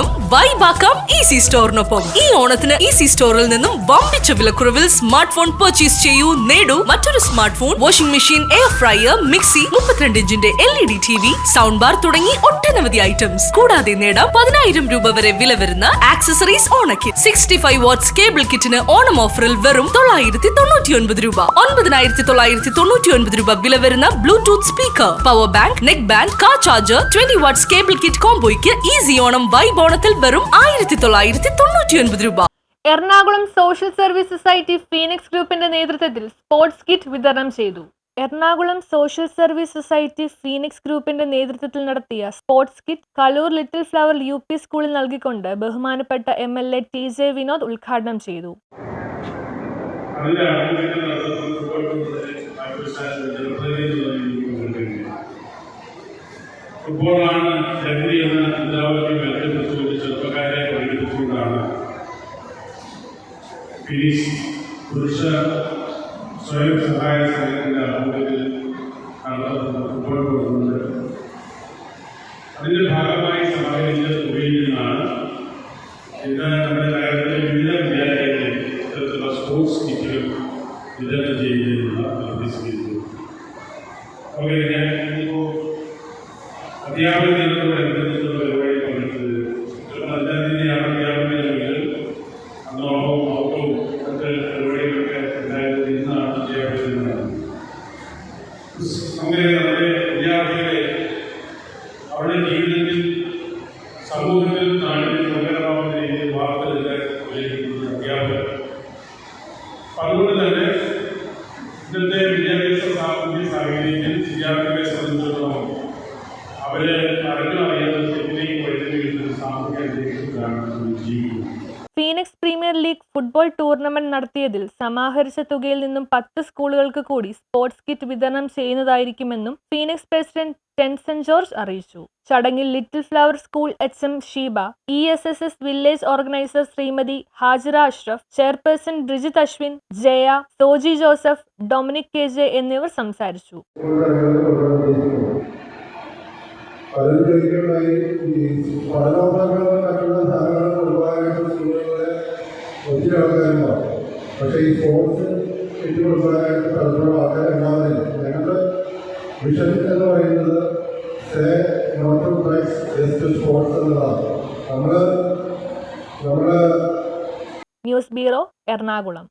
Onam വൈബാക്കാം easy സ്റ്റോറിനൊപ്പം. ഈ ഓണത്തിന് easy സ്റ്റോറിൽ നിന്നും വമ്പിച്ച വിലക്കുറവിൽ സ്മാർട്ട് ഫോൺ പർച്ചേസ് ചെയ്യൂ, നേടൂ മറ്റൊരു smart phone, washing machine, air fryer, mixie, 32 ഇഞ്ചിന്റെ LED TV, sound bar തുടങ്ങി ഒട്ടനവധി ഐറ്റംസ്. കൂടാതെ നേടാം 10,000 രൂപ വരെ വില വരുന്ന ആക്സസറീസ് ഓണക്കിറ്റ്. 65 വാട്ട്സ് കേബിൾ കിറ്റിന് ഓണം ഓഫറിൽ വെറും 999 രൂപ. 9,999 രൂപ വില വരുന്ന Bluetooth speaker, power bank, neck band, car charger, 20 watts cable kit കോംബോയ്ക്ക് ഈസി ഓണം വൈബ് ഓണത്തിൽ വെറും 1999 രൂപ. Ernakulam Social Service Society Phoenix ഗ്രൂപ്പിന്റെ നേതൃത്വത്തിൽ സ്പോർട്സ് കിറ്റ് വിതരണം ചെയ്തു. Ernakulam Social Service Society Phoenix ഗ്രൂപ്പിന്റെ നേതൃത്വത്തിൽ നടത്തിയ sports kit Kaloor Little Flower UP സ്കൂളിൽ നൽകിക്കൊണ്ട് ബഹുമാനപ്പെട്ട MLA TJ വിനോദ് ഉദ്ഘാടനം ചെയ്തു. ഫുട്ബോളാണ് ലഹരി എന്ന മുദ്രാവാക്യം ബന്ധപ്പെട്ടുകൊണ്ട് ചെറുപ്പക്കാരെ പഠിപ്പിച്ചുകൊണ്ടാണ് ഫിനിക്സ് പുരുഷ സ്വയം സഹായ സംഘത്തിന്റെ ആഭിമുഖ്യത്തിൽ നടത്തുന്ന ഫുട്ബോൾ കൊടുക്കുന്നുണ്ട്. അതിന്റെ ഭാഗമായി സമാഹരിച്ച തുകയിൽ നിന്നാണ് ഇന്ന് നമ്മുടെ നഗരത്തിലെ വിവിധ വിദ്യാലയങ്ങളിൽ ഇത്തരത്തിലുള്ള സ്പോർട്സ് കിറ്റുകൾ വിതരണം ചെയ്യുന്നതിനുള്ള നിർദ്ദേശിക്കുന്നത്. അതുപോലെ ഞാൻ ഇപ്പോൾ അധ്യാപക ദിനത്തോടനുബന്ധിച്ചുള്ള പരിപാടി പങ്കെടുത്തത് അധ്യാപകനെയാണ് അധ്യാപകനെങ്കിൽ അന്നോളവും ഔട്ടവും മറ്റ് പരിപാടികളൊക്കെ ഉണ്ടായത് ഇന്നാണ് അധ്യാപക ദിനമാണ്. അങ്ങനെ നമ്മുടെ വിദ്യാർത്ഥികളെ അവരുടെ ജീവിതത്തിൽ സമൂഹത്തിൽ നാട്ടിൽ സങ്കരമാവുന്ന രീതിയിൽ വാർത്തെടുക്കാൻ ഉപയോഗിക്കുന്ന അധ്യാപകർ. അതുകൊണ്ട് തന്നെ ഇന്നത്തെ വിദ്യാഭ്യാസ സാമൂഹ്യ സാഹചര്യത്തിൽ വിദ്യാർത്ഥികളെ സംബന്ധിച്ചിടത്തോളം അവരെ അറിയാതെ തെറ്റിലേക്ക് വഴിതെളിക്കുന്ന സാമൂഹ്യ അന്തരീക്ഷത്തിലാണ് ജീവിക്കുന്നത്. Phoenix premier league football tournament നടത്തിയതിൽ സമാഹരിച്ച തുകയിൽ നിന്നും 10 സ്കൂളുകൾക്ക് കൂടി സ്പോർട്സ് കിറ്റ് വിതരണം ചെയ്യുന്നതായിരിക്കുമെന്നും ഫീനിക്സ് പ്രസിഡന്റ് ടെൻസൻ ജോർജ് അറിയിച്ചു. ചടങ്ങിൽ Little Flower school HM Sheeba, ESSS village organiser Shrimati Hajira Ashraf, chairperson Brijith Ashwin, Jaya, Soji Joseph, Dominic KJ എന്നിവർ സംസാരിച്ചു. പഠനോപകരണമായി മറ്റുള്ള സാധനങ്ങൾ കൊടുക്കാനായിട്ട് സ്കൂളുകളെ ഒത്തിരി ആൾക്കാരുണ്ടാവും. പക്ഷേ ഈ സ്പോർട്സ് കിറ്റ് കൊടുക്കാനായിട്ട് പലപ്പോഴും ആൾക്കാരുണ്ടാവുന്നില്ല. ഞങ്ങളുടെ വിഷൻ എന്ന് പറയുന്നത് say not to drugs just sports എന്നതാണ്. നമ്മുടെ ന്യൂസ് ബ്യൂറോ, എറണാകുളം.